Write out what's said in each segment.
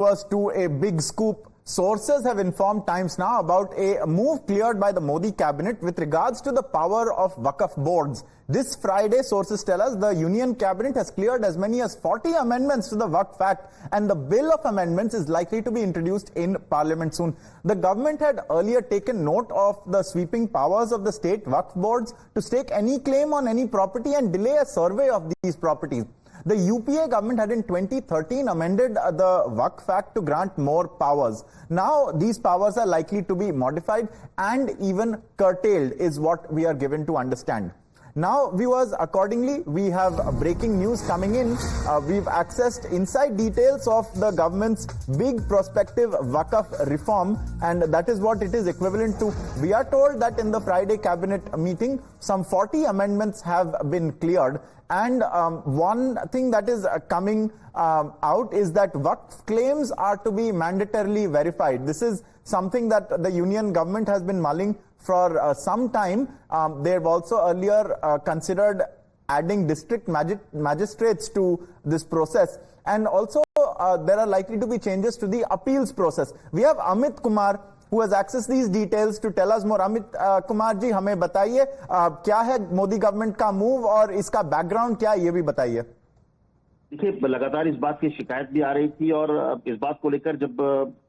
us to a big scoop. Sources have informed Times Now about a move cleared by the Modi cabinet with regards to the power of Waqf boards. This Friday, sources tell us the Union cabinet has cleared as many as 40 amendments to the Waqf Act, and the bill of amendments is likely to be introduced in Parliament soon. The government had earlier taken note of the sweeping powers of the state Waqf boards to stake any claim on any property and delay a survey of these properties. The UPA government had in 2013 amended the Waqf Act to grant more powers. Now these powers are likely to be modified and even curtailed, is what we are given to understand. Now, viewers, accordingly, we have breaking news coming in. We've accessed inside details of the government's big prospective Waqf reform, and that is what it is equivalent to. We are told that in the Friday cabinet meeting, some 40 amendments have been cleared. And one thing that is coming out is that Waqf claims are to be mandatorily verified. This is something that the union government has been mulling for some time. They've also earlier considered adding district magistrates to this process. And also there are likely to be changes to the appeals process. We have Amit Kumar, who has accessed these details to tell us more. Amit Kumar ji, हमें बताइए क्या है Modi government का move और इसका background क्या है, ये भी बताइए। देखिए, लगातार इस बात की शिकायत भी आ रही थी और इस बात को लेकर जब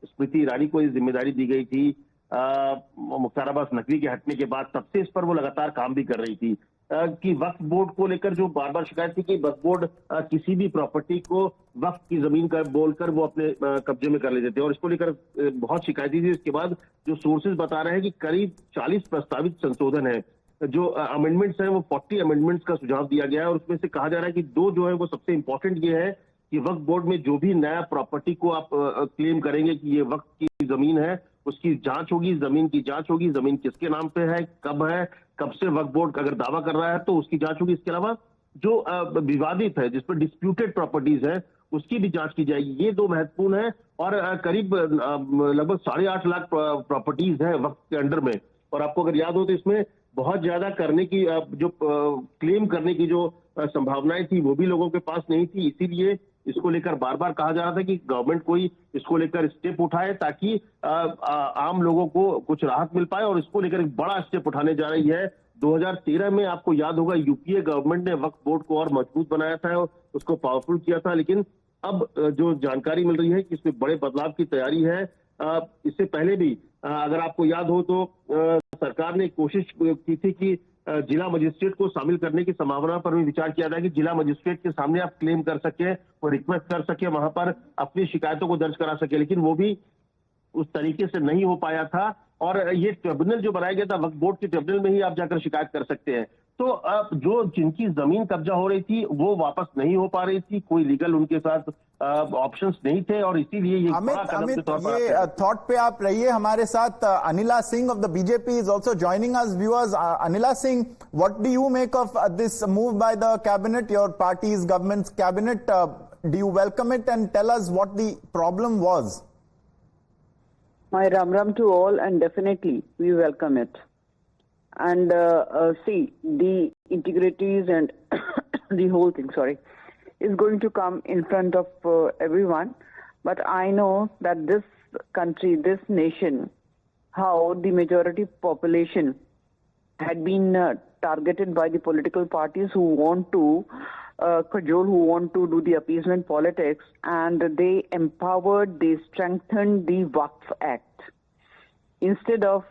स्मृति ईरानी को इस जिम्मेदारी दी गई थी मुख्तार अब्बास नकवी के हटने के बाद, तब से इस पर वो लगातार काम भी कर रही थी कि वक्फ बोर्ड को लेकर जो बार बार शिकायत थी कि वक्फ बोर्ड किसी भी प्रॉपर्टी को वक्फ की जमीन का बोलकर वो अपने कब्जे में कर लेते थे और इसको लेकर बहुत शिकायती थी। इसके बाद जो सोर्सेज बता रहे हैं कि करीब 40 प्रस्तावित संशोधन है, जो अमेंडमेंट्स हैं वो 40 अमेंडमेंट्स का सुझाव दिया गया है और उसमें से कहा जा रहा है कि दो जो है वो सबसे इंपॉर्टेंट ये है कि वक्फ बोर्ड में जो भी नया प्रॉपर्टी को आप क्लेम करेंगे कि ये वक्फ की जमीन है, उसकी जांच होगी, जमीन की जांच होगी, जमीन किसके नाम पे है, कब से वक्फ बोर्ड अगर दावा कर रहा है तो उसकी जांच होगी। इसके अलावा जो विवादित है, जिस पर डिस्प्यूटेड प्रॉपर्टीज है, उसकी भी जांच की जाएगी। ये दो महत्वपूर्ण है और करीब लगभग 8.5 लाख प्रॉपर्टीज है वक्फ के अंडर में। और आपको अगर याद हो तो इसमें बहुत ज्यादा करने की जो क्लेम करने की जो संभावनाएं थी वो भी लोगों के पास नहीं थी। इसीलिए इसको लेकर बार बार कहा जा रहा था कि गवर्नमेंट कोई इसको लेकर स्टेप उठाए ताकि आम लोगों को कुछ राहत मिल पाए, और इसको लेकर एक बड़ा स्टेप उठाने जा रही है। 2013 में आपको याद होगा यूपीए गवर्नमेंट ने वक्फ बोर्ड को और मजबूत बनाया था और उसको पावरफुल किया था, लेकिन अब जो जानकारी मिल रही है कि इसमें बड़े बदलाव की तैयारी है। इससे पहले भी अगर आपको याद हो तो सरकार ने कोशिश की थी कि जिला मजिस्ट्रेट को शामिल करने की संभावना पर भी विचार किया जाए कि जिला मजिस्ट्रेट के सामने आप क्लेम कर सके और रिक्वेस्ट कर सके, वहां पर अपनी शिकायतों को दर्ज करा सके, लेकिन वो भी उस तरीके से नहीं हो पाया था। और ये ट्रिब्यूनल जो बनाया गया था, वक्फ बोर्ड के ट्रिब्यूनल में ही आप जाकर शिकायत कर सकते हैं। तो जो जिनकी जमीन कब्जा हो रही थी वो वापस नहीं हो पा रही थी, कोई लीगल उनके साथ ऑप्शंस नहीं थे और इसीलिए ये अमित ये थॉट पे आप रहिए हमारे साथ। Anila Singh of the BJP is also joining us. Viewers, Anila Singh, what do you make of this move by the cabinet, your party's government cabinet? Do you welcome it and tell us what the problem was? My ram to all, and definitely we welcome it. And see, the integrities and the whole thing, is going to come in front of everyone. But I know that this country, this nation, how the majority population had been targeted by the political parties who want to cajole, who want to do the appeasement politics, and they empowered, they strengthened the Waqf Act. Instead of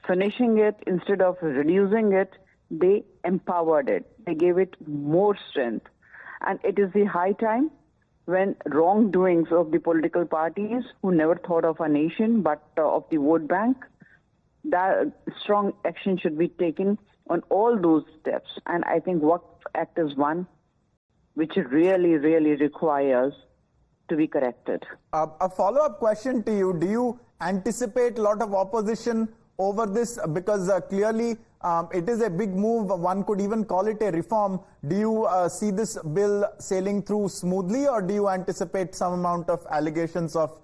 finishing it, instead of reducing it, they empowered it. They gave it more strength. And it is the high time when wrongdoings of the political parties who never thought of a nation but of the vote bank, that strong action should be taken on all those steps. And I think Waqf Act is one which really, really requires to be corrected. A follow-up question to you. Do you anticipate a lot of opposition over this? Because clearly it is a big move. One could even call it a reform. Do you see this bill sailing through smoothly, or do you anticipate some amount of allegations of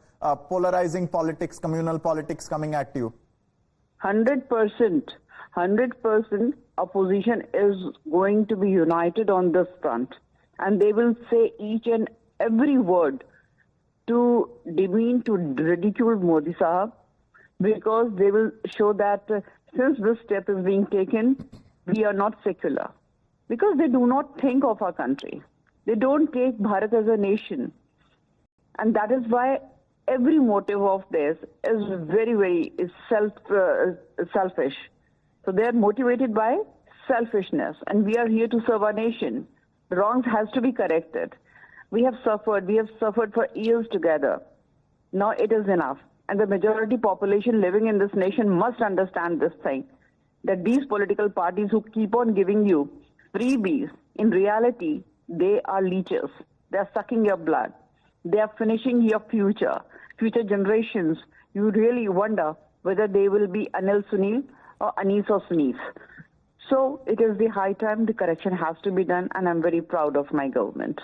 polarizing politics, communal politics coming at you? 100%. 100% opposition is going to be united on this front, and they will say each and every word to demean, to ridicule Modi Sahab, because they will show that since this step is being taken, we are not secular. Because they do not think of our country. They don't take Bharat as a nation. And that is why every motive of theirs is very selfish. So they are motivated by selfishness. And we are here to serve our nation. The wrongs has to be corrected. We have suffered for years together. Now it is enough. And the majority population living in this nation must understand this thing, that these political parties who keep on giving you freebies, in reality, they are leeches. They are sucking your blood. They are finishing your future generations. You really wonder whether they will be Anil Sunil or Anis or Sneeze. So it is the high time the correction has to be done, and I'm very proud of my government.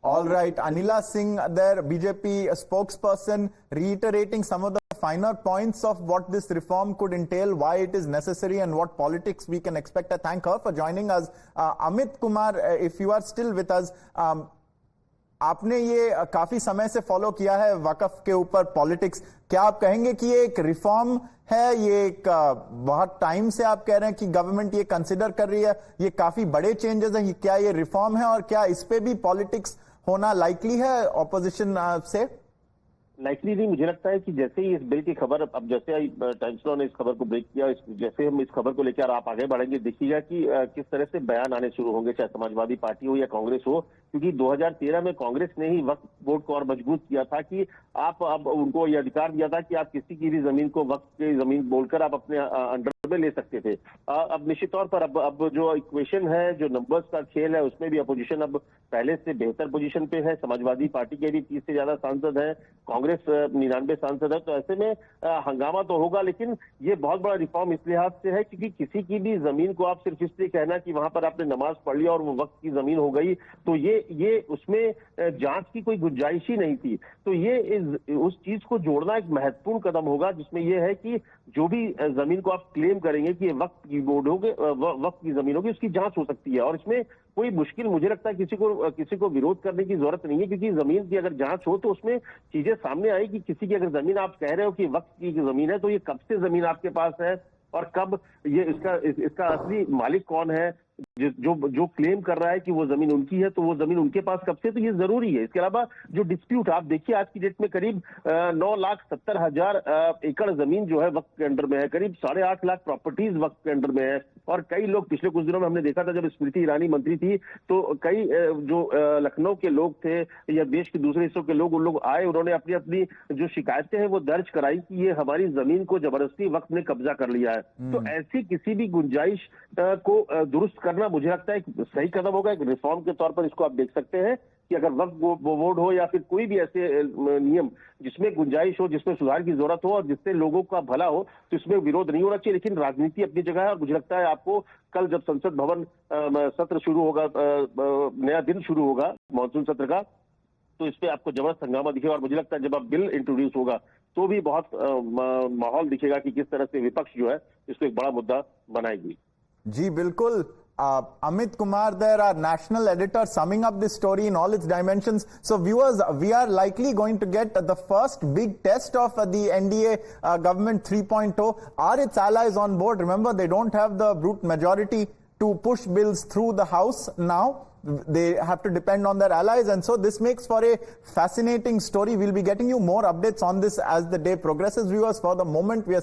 All right, Anila Singh, their BJP spokesperson, reiterating some of the finer points of what this reform could entail, why it is necessary, and what politics we can expect. I thank her for joining us. Amit Kumar, if you are still with us, आपने ये काफी समय से follow किया है वक्फ के ऊपर politics, क्या आप कहेंगे कि ये एक रिफॉर्म है, ये एक बहुत टाइम से आप कह रहे हैं कि गवर्नमेंट ये कंसिडर कर रही है, ये काफी बड़े चेंजेस हैं, क्या ये रिफॉर्म है और क्या इस पे भी पॉलिटिक्स होना लाइकली है ऑपोजिशन से? लाइकली नहीं, मुझे लगता है कि जैसे ही इस बिल की खबर, अब जैसे टाइम्स ने इस खबर को ब्रेक किया, जैसे हम इस खबर को लेकर आप आगे बढ़ेंगे, देखिएगा कि किस तरह से बयान आने शुरू होंगे, चाहे समाजवादी पार्टी हो या कांग्रेस हो, क्योंकि 2013 में कांग्रेस ने ही वक्फ बोर्ड को और मजबूत किया था कि आप अब उनको ये अधिकार दिया था कि आप किसी की भी जमीन को वक्फ की जमीन बोलकर आप अपने अंडर में ले सकते थे। अब निश्चित तौर पर अब जो इक्वेशन है, जो नंबर्स का खेल है, उसमें भी अपोजिशन अब पहले से बेहतर पोजीशन पे है। समाजवादी पार्टी के भी 30 से ज्यादा सांसद हैं, कांग्रेस 99 सांसद है, तो ऐसे में हंगामा तो होगा, लेकिन ये बहुत बड़ा रिफॉर्म इस लिहाज से है क्योंकि किसी की भी जमीन को आप सिर्फ इसलिए कहना कि वहां पर आपने नमाज पढ़ लिया और वो वक्त की जमीन हो गई, तो ये उसमें जांच की कोई गुंजाइश ही नहीं थी। तो ये उस चीज को जोड़ना एक महत्वपूर्ण कदम होगा, जिसमें यह है कि जो भी जमीन को आप क्लेम करेंगे कि ये वक्त की बोर्ड होगी, वक्त की जमीन होगी, उसकी जांच हो सकती है। और इसमें कोई मुश्किल मुझे लगता है किसी को विरोध करने की जरूरत नहीं है, क्योंकि जमीन की अगर जांच हो तो उसमें चीजें सामने आई कि किसी की अगर जमीन आप कह रहे हो कि वक्त की जमीन है, तो ये कब से जमीन आपके पास है और कब ये इसका असली मालिक कौन है, जो क्लेम कर रहा है कि वो जमीन उनकी है, तो वो जमीन उनके पास कब से, तो ये जरूरी है। इसके अलावा जो डिस्प्यूट आप देखिए, आज की डेट में करीब 9,70,000 एकड़ जमीन जो है वक्त के अंडर में है, करीब 8.5 लाख प्रॉपर्टीज वक्त के अंडर में है। और कई लोग पिछले कुछ दिनों में हमने देखा था, जब स्मृति ईरानी मंत्री थी, तो कई जो लखनऊ के लोग थे या देश के दूसरे हिस्सों के लोग, उन लोग आए, उन्होंने अपनी अपनी जो शिकायतें हैं वो दर्ज कराई कि ये हमारी जमीन को जबरदस्ती वक्त ने कब्जा कर लिया है। तो ऐसी किसी भी गुंजाइश को दुरुस्त करना मुझे लगता है एक सही कदम होगा। एक रिफॉर्म के तौर पर इसको आप देख सकते हैं कि अगर वक्फ बोर्ड हो या फिर कोई भी ऐसे नियम जिसमें गुंजाइश हो, जिसमें सुधार की जरूरत हो और जिससे लोगों का भला हो, तो इसमें विरोध नहीं होना चाहिए। लेकिन राजनीति अपनी जगह है और मुझे लगता है आपको कल जब संसद भवन सत्र शुरू होगा, नया दिन शुरू होगा मानसून सत्र का, तो इस पे आपको जबरदस्त हंगामा दिखेगा। और मुझे लगता है जब अब बिल इंट्रोड्यूस होगा तो भी बहुत माहौल दिखेगा कि किस तरह से विपक्ष जो है इसको एक बड़ा मुद्दा बनाएगी। जी बिल्कुल। Amit Kumar there, our national editor, summing up this story in all its dimensions. So viewers, we are likely going to get the first big test of the NDA government 3.0. Are its allies on board? Remember, they don't have the brute majority to push bills through the House now. They have to depend on their allies, and so this makes for a fascinating story. We'll be getting you more updates on this as the day progresses. Viewers, for the moment we are